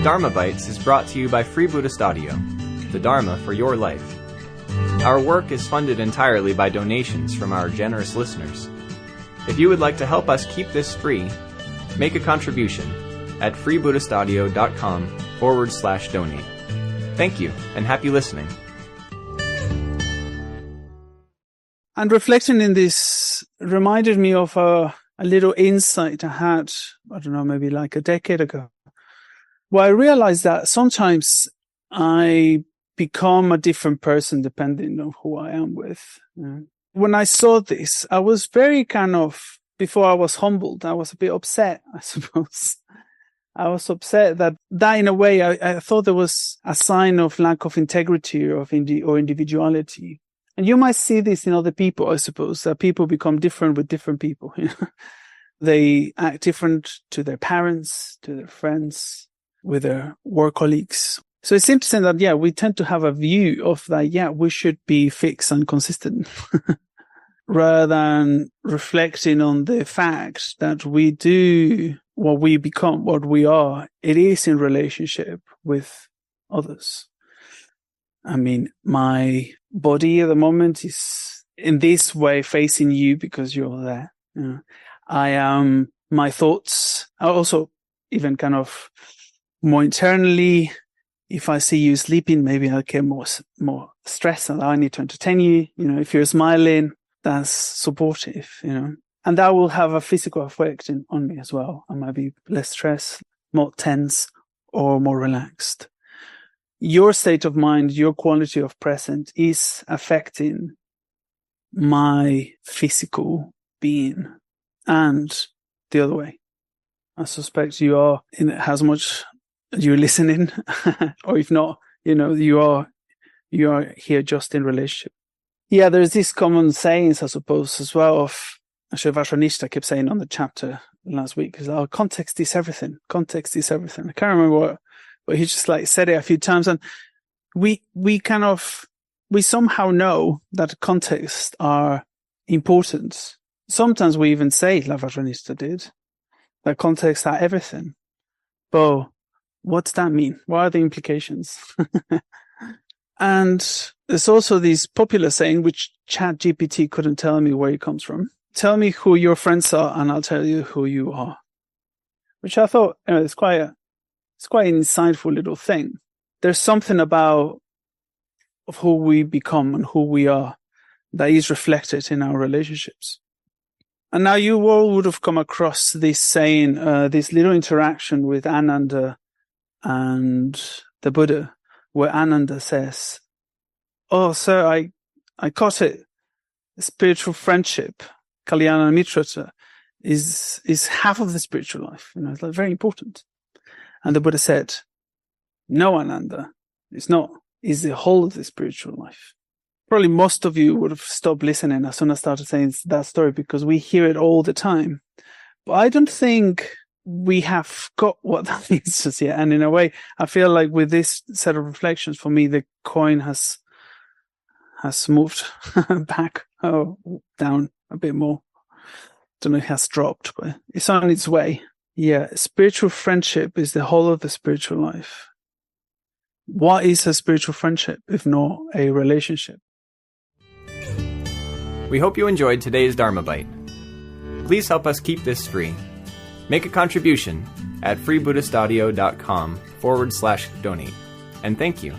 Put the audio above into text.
Dharmabytes is brought to you by Free Buddhist Audio, the Dharma for your life. Our work is funded entirely by donations from our generous listeners. If you would like to help us keep this free, make a contribution at freebuddhistaudio.com/donate. Thank you, and happy listening. And reflecting in this reminded me of a little insight I had, I don't know, maybe like a decade ago, where I realized that sometimes I become a different person depending on who I am with. When I saw this, I was very before I was humbled, I was a bit upset, I suppose. I was upset that in a way, I thought there was a sign of lack of integrity or individuality. And you might see this in other people, I suppose, that people become different with different people. They act different to their parents, to their friends, with their work colleagues. So it's interesting that, we tend to have a view of that, we should be fixed and consistent rather than reflecting on the fact that we do what we become, what we are. It is in relationship with others. I mean, my body at the moment is in this way facing you because you're there. I am, my thoughts are also even more internally. If I see you sleeping, maybe I'll get more stress and I need to entertain you. If you're smiling, that's supportive, and that will have a physical effect on me as well. I might be less stressed, more tense, or more relaxed. Your state of mind, your quality of present is affecting my physical being, and the other way. I suspect you are in as much you're listening, or if not, you are here just in relationship. Yeah, there's these common sayings, I suppose, as well, of Vajranishta kept saying on the chapter last week, is context is everything. Context is everything. I can't remember what. But he just said it a few times, and we somehow know that contexts are important. Sometimes we even say, like Vajranishta did, that contexts are everything. But what does that mean? What are the implications? And there's also this popular saying, which ChatGPT couldn't tell me where it comes from. Tell me who your friends are, and I'll tell you who you are. Which I thought, it's quite an insightful little thing. There's something of who we become and who we are that is reflected in our relationships. And now you all would have come across this saying, this little interaction with Ananda and the Buddha, where Ananda says, "Oh, sir, I caught it. Spiritual friendship, Kalyana Mitrata, is half of the spiritual life. It's very important." And the Buddha said, "No, Ananda, it's not. It's the whole of the spiritual life." Probably most of you would have stopped listening as soon as I started saying that story, because we hear it all the time. But I don't think we have got what that means just yet. And in a way, I feel like with this set of reflections, for me, the coin has moved back down a bit more. Don't know if it has dropped, but it's on its way. Yeah, spiritual friendship is the whole of the spiritual life. What is a spiritual friendship if not a relationship? We hope you enjoyed today's Dharma Bite. Please help us keep this free. Make a contribution at freebuddhistaudio.com/donate. And thank you.